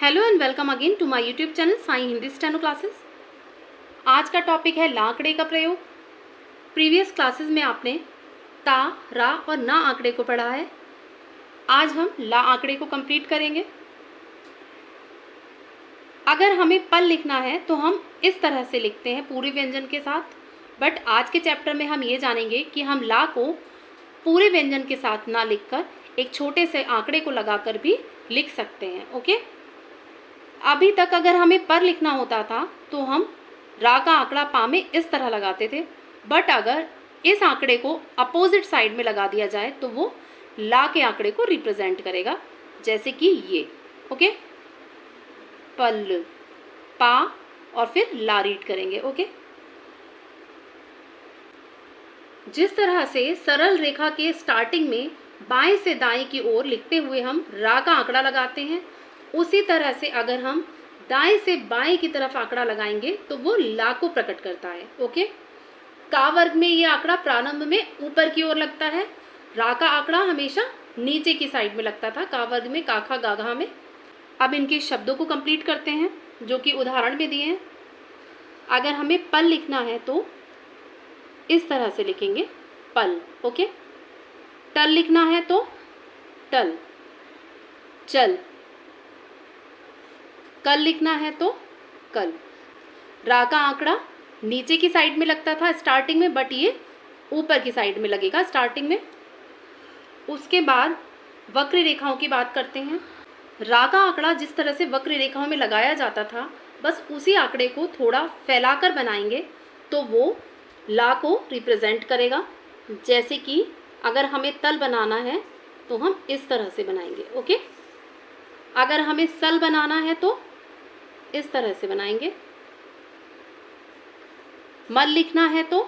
Hello and welcome again to my YouTube channel Sai Hindi steno classes. आज का topic है ला आंकड़े का प्रयोग। प्रीवियस क्लासेस में आपने ता, रा और ना आंकड़े को पढ़ा है। आज हम ला आंकड़े को कंप्लीट करेंगे। अगर हमें पल लिखना है तो हम इस तरह से लिखते हैं पूरे व्यंजन के साथ, बट आज के चैप्टर में हम ये जानेंगे कि हम ला को पूरे व्यंजन के साथ ना लिखकर एक छोटे से आंकड़े को लगाकर भी लिख सकते हैं। ओके, अभी तक अगर हमें पर लिखना होता था तो हम रा का आंकड़ा पा में इस तरह लगाते थे, बट अगर इस आंकड़े को अपोजिट साइड में लगा दिया जाए तो वो ला के आंकड़े को रिप्रेजेंट करेगा, जैसे कि ये। ओके, पल, पा और फिर ला रीड करेंगे। ओके, जिस तरह से सरल रेखा के स्टार्टिंग में बाएं से दाएं की ओर लिखते हुए हम रा का आंकड़ा लगाते हैं, उसी तरह से अगर हम दाएं से बाएं की तरफ आंकड़ा लगाएंगे तो वो ला को प्रकट करता है। ओके, का वर्ग में ये आंकड़ा प्रारंभ में ऊपर की ओर लगता है, रा का आंकड़ा हमेशा नीचे की साइड में लगता था, का वर्ग में, काखा गाघा में। अब इनके शब्दों को कंप्लीट करते हैं जो कि उदाहरण में दिए हैं। अगर हमें पल लिखना है तो इस तरह से लिखेंगे, पल। ओके, टल लिखना है तो टल, चल। कल लिखना है तो कल। रा का आंकड़ा नीचे की साइड में लगता था स्टार्टिंग में, बट ये ऊपर की साइड में लगेगा स्टार्टिंग में। उसके बाद वक्र रेखाओं की बात करते हैं। रा का आंकड़ा जिस तरह से वक्र रेखाओं में लगाया जाता था, बस उसी आंकड़े को थोड़ा फैलाकर बनाएंगे तो वो ला को रिप्रेजेंट करेगा। जैसे कि अगर हमें तल बनाना है तो हम इस तरह से बनाएंगे। ओके, अगर हमें सल बनाना है तो इस तरह से बनाएंगे। मल लिखना है तो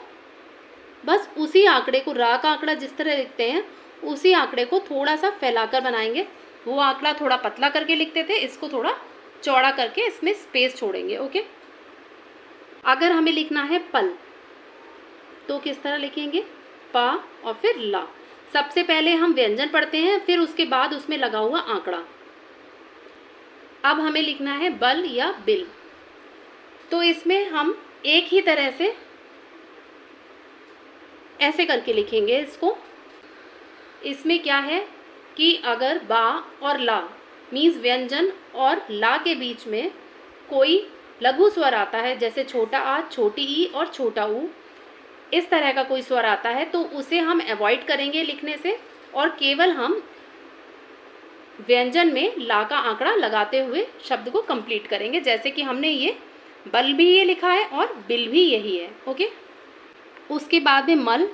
बस उसी आंकड़े को, रा का आंकड़ा जिस तरह लिखते हैं उसी आंकड़े को थोड़ा सा फैलाकर बनाएंगे। वो आंकड़ा थोड़ा पतला करके लिखते थे, इसको थोड़ा चौड़ा करके इसमें स्पेस छोड़ेंगे। ओके, अगर हमें लिखना है पल तो किस तरह लिखेंगे, पा और फिर ला। सबसे पहले हम व्यंजन पढ़ते हैं, फिर उसके बाद उसमें लगा हुआ आंकड़ा। अब हमें लिखना है बल या बिल, तो इसमें हम एक ही तरह से ऐसे करके लिखेंगे इसको। इसमें क्या है कि अगर बा और ला मीन्स व्यंजन और ला के बीच में कोई लघु स्वर आता है, जैसे छोटा आ, छोटी ई और छोटा ऊ, इस तरह का कोई स्वर आता है तो उसे हम अवॉइड करेंगे लिखने से, और केवल हम व्यंजन में ला का आंकड़ा लगाते हुए शब्द को कंप्लीट करेंगे। जैसे कि हमने ये बल भी ये लिखा है और बिल भी यही है। ओके, उसके बाद में मल।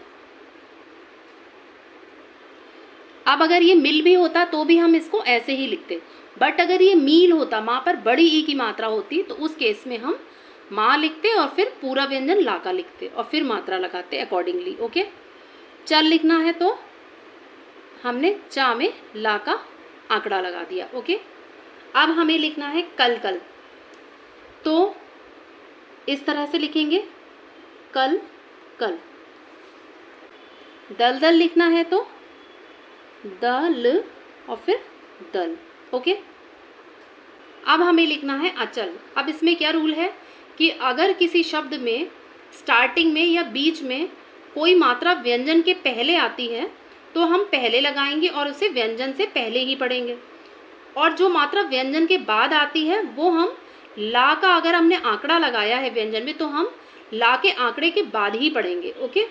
अब अगर ये मिल भी होता तो भी हम इसको ऐसे ही लिखते, बट अगर ये मील होता, माँ पर बड़ी ई की मात्रा होती, तो उस केस में हम माँ लिखते और फिर पूरा व्यंजन ला का लिखते और फिर मात्रा लगाते अकॉर्डिंगली। ओके, चल लिखना है तो हमने चा में ला का आंकड़ा लगा दिया। ओके, अब हमें लिखना है कल कल, तो इस तरह से लिखेंगे, कल कल। दल दल लिखना है तो दल और फिर दल। ओके, अब हमें लिखना है अचल। अब इसमें क्या रूल है कि अगर किसी शब्द में स्टार्टिंग में या बीच में कोई मात्रा व्यंजन के पहले आती है तो हम पहले लगाएंगे और उसे व्यंजन से पहले ही पढ़ेंगे, और जो मात्रा व्यंजन के बाद आती है वो हम ला का, अगर हमने आंकड़ा लगाया है व्यंजन में तो हम ला के आंकड़े के बाद ही पढ़ेंगे। ओके,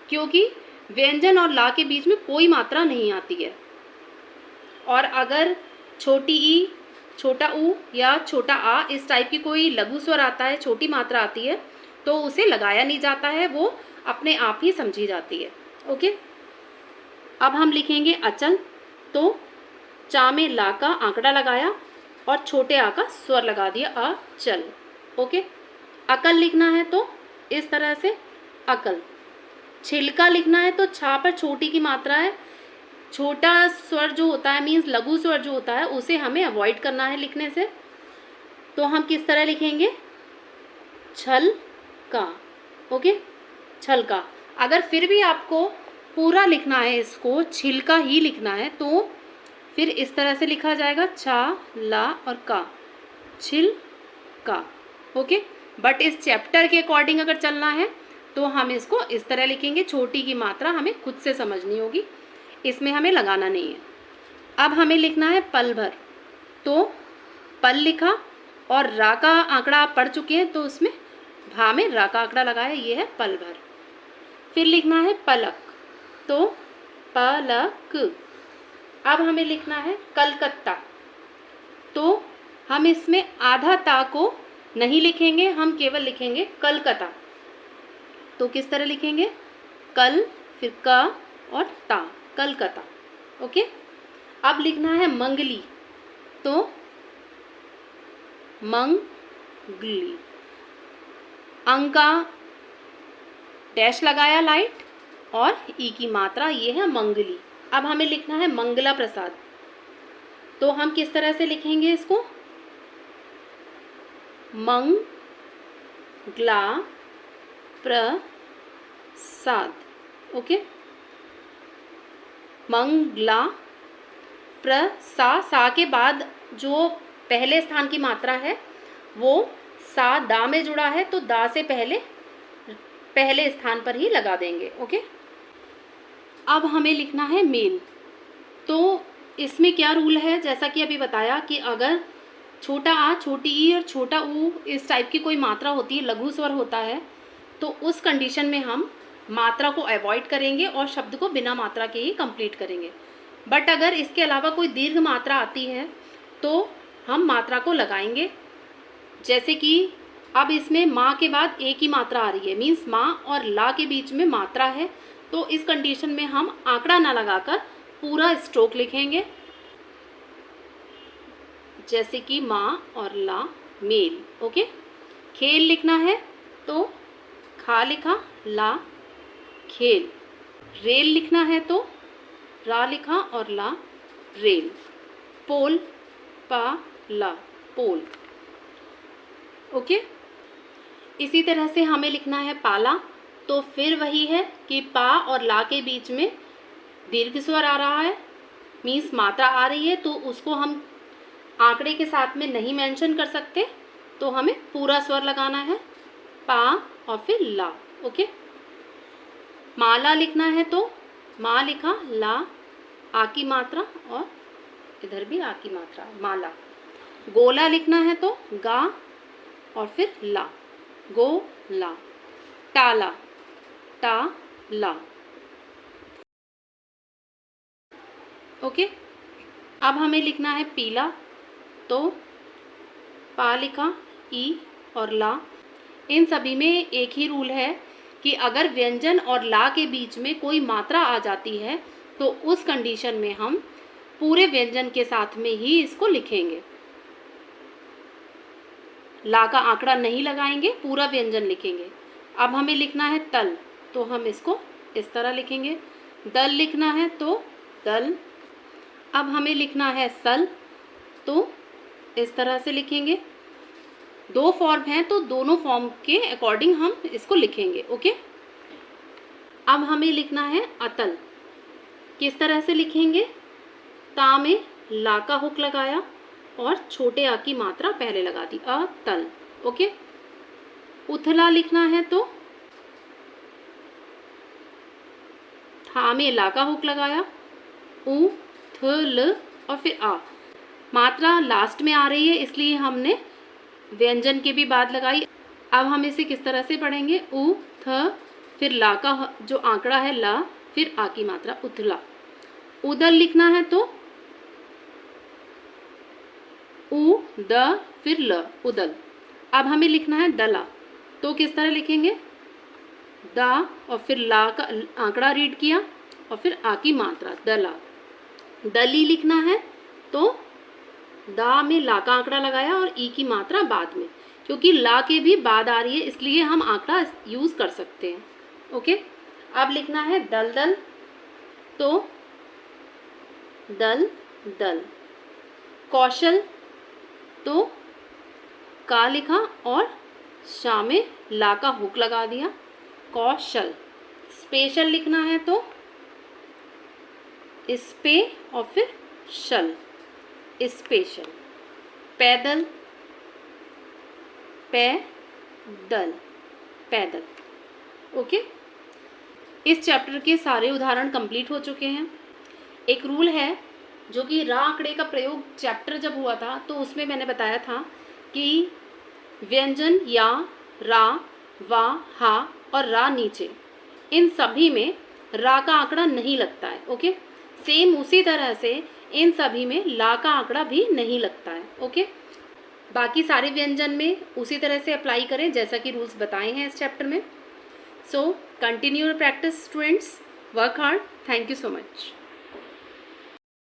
क्योंकि व्यंजन और ला के बीच में कोई मात्रा नहीं आती है। और अगर छोटी ई, छोटा ऊ या छोटा आ इस टाइप की कोई लघु स्वर आता है, छोटी मात्रा आती है, तो उसे लगाया नहीं जाता है, वो अपने आप ही समझी जाती है। ओके, अब हम लिखेंगे अचल, तो चा में ला का आंकड़ा लगाया और छोटे आ का स्वर लगा दिया, अचल। ओके, अकल लिखना है तो इस तरह से अकल। छिलका लिखना है तो छा पर छोटी की मात्रा है, छोटा स्वर जो होता है मीन्स लघु स्वर जो होता है उसे हमें अवॉइड करना है लिखने से, तो हम किस तरह लिखेंगे, छल का। ओके, छल का। अगर फिर भी आपको पूरा लिखना है, इसको छिलका ही लिखना है, तो फिर इस तरह से लिखा जाएगा, छा ला और का। छिलका। ओके, बट इस चैप्टर के अकॉर्डिंग अगर चलना है तो हम इसको इस तरह लिखेंगे, छोटी की मात्रा हमें खुद से समझनी होगी, इसमें हमें लगाना नहीं है। अब हमें लिखना है पल भर, तो पल लिखा और रा का आंकड़ा आप पढ़ चुके हैं तो उसमें भा में रा का आंकड़ा लगाया, ये है पल भर। फिर लिखना है पलक, तो पलक। अब हमें लिखना है कलकत्ता, तो हम इसमें आधा ता को नहीं लिखेंगे, हम केवल लिखेंगे कलकत्ता। तो किस तरह लिखेंगे, कल फिर का और ता, कलकत्ता। ओके, अब लिखना है मंगली, तो मंगली। अंका डैश लगाया लाइट और ई की मात्रा, ये है मंगली। अब हमें लिखना है मंगला प्रसाद, तो हम किस तरह से लिखेंगे इसको, मंगला प्रसाद। ओके, मंगला सा के बाद जो पहले स्थान की मात्रा है वो सा दा में जुड़ा है, तो दा से पहले स्थान पर ही लगा देंगे। ओके, अब हमें लिखना है मेल, तो इसमें क्या रूल है, जैसा कि अभी बताया कि अगर छोटा आ, छोटी ई और छोटा ऊ इस टाइप की कोई मात्रा होती है, लघु स्वर होता है, तो उस कंडीशन में हम मात्रा को अवॉइड करेंगे और शब्द को बिना मात्रा के ही कंप्लीट करेंगे। बट अगर इसके अलावा कोई दीर्घ मात्रा आती है तो हम मात्रा को लगाएंगे। जैसे कि अब इसमें माँ के बाद ए की मात्रा आ रही है, मीन्स माँ और ला के बीच में मात्रा है, तो इस कंडीशन में हम आंकड़ा ना लगाकर पूरा स्ट्रोक लिखेंगे। जैसे कि माँ और ला, मेल। ओके, खेल लिखना है तो खा लिखा, ला खेल। रेल लिखना है तो रा लिखा और ला, रेल। पोल, पा ला, पोल। ओके, इसी तरह से हमें लिखना है पाला, तो फिर वही है कि पा और ला के बीच में दीर्घ स्वर आ रहा है, मीन्स मात्रा आ रही है, तो उसको हम आंकड़े के साथ में नहीं मेंशन कर सकते, तो हमें पूरा स्वर लगाना है, पा और फिर ला। ओके, माला लिखना है तो मा लिखा, ला आ की मात्रा और इधर भी आ की मात्रा, माला। गोला लिखना है तो गा और फिर ला, गो ला। टाला, टा ला। ओके, अब हमें लिखना है पीला, तो पा लिखा, ई और ला। इन सभी में एक ही रूल है कि अगर व्यंजन और ला के बीच में कोई मात्रा आ जाती है तो उस कंडीशन में हम पूरे व्यंजन के साथ में ही इसको लिखेंगे, ला का आंकड़ा नहीं लगाएंगे, पूरा व्यंजन लिखेंगे। अब हमें लिखना है तल, तो हम इसको इस तरह लिखेंगे। दल लिखना है तो दल। अब हमें लिखना है सल, तो इस तरह से लिखेंगे। दो फॉर्म हैं तो दोनों फॉर्म के अकॉर्डिंग हम इसको लिखेंगे। ओके, अब हमें लिखना है अतल, किस तरह से लिखेंगे, ता में ला का हुक लगाया और छोटे आ की मात्रा पहले लगा दी, अतल। ओके, उथला लिखना है तो था में ला का हुक लगाया, उ थ ल और फिर आ। मात्रा लास्ट में आ रही है इसलिए हमने व्यंजन के भी बाद लगाई। अब हम इसे किस तरह से पढ़ेंगे, उ थ फिर ला का जो आंकड़ा है ला, फिर आ की मात्रा, उथला। उदल लिखना है तो उ द फिर ल, उदल। अब हमें लिखना है दला, तो किस तरह लिखेंगे, दा और फिर ला का आंकड़ा रीड किया और फिर आ की मात्रा, दला। दली लिखना है तो दा में ला का आंकड़ा लगाया और ई की मात्रा बाद में, क्योंकि ला के भी बाद आ रही है इसलिए हम आंकड़ा यूज कर सकते हैं। ओके, अब लिखना है दलदल, तो दल दल। कौशल, तो का लिखा और शा में ला का हुक लगा दिया, कौशल। स्पेशल लिखना है तो स्पे और फिर शल, स्पेशल। पैदल, पैदल, पैदल। ओके, इस चैप्टर के सारे उदाहरण कंप्लीट हो चुके हैं। एक रूल है जो कि रा आंकड़े का प्रयोग चैप्टर जब हुआ था तो उसमें मैंने बताया था कि व्यंजन या, रा, वा, हा और रा नीचे, इन सभी में रा का आंकड़ा नहीं लगता है। ओके, सेम उसी तरह से इन सभी में ला का आंकड़ा भी नहीं लगता है। ओके, बाकी सारे व्यंजन में उसी तरह से अप्लाई करें जैसा कि रूल्स बताए हैं इस चैप्टर में। So continue practice students, work hard. Thank you so much.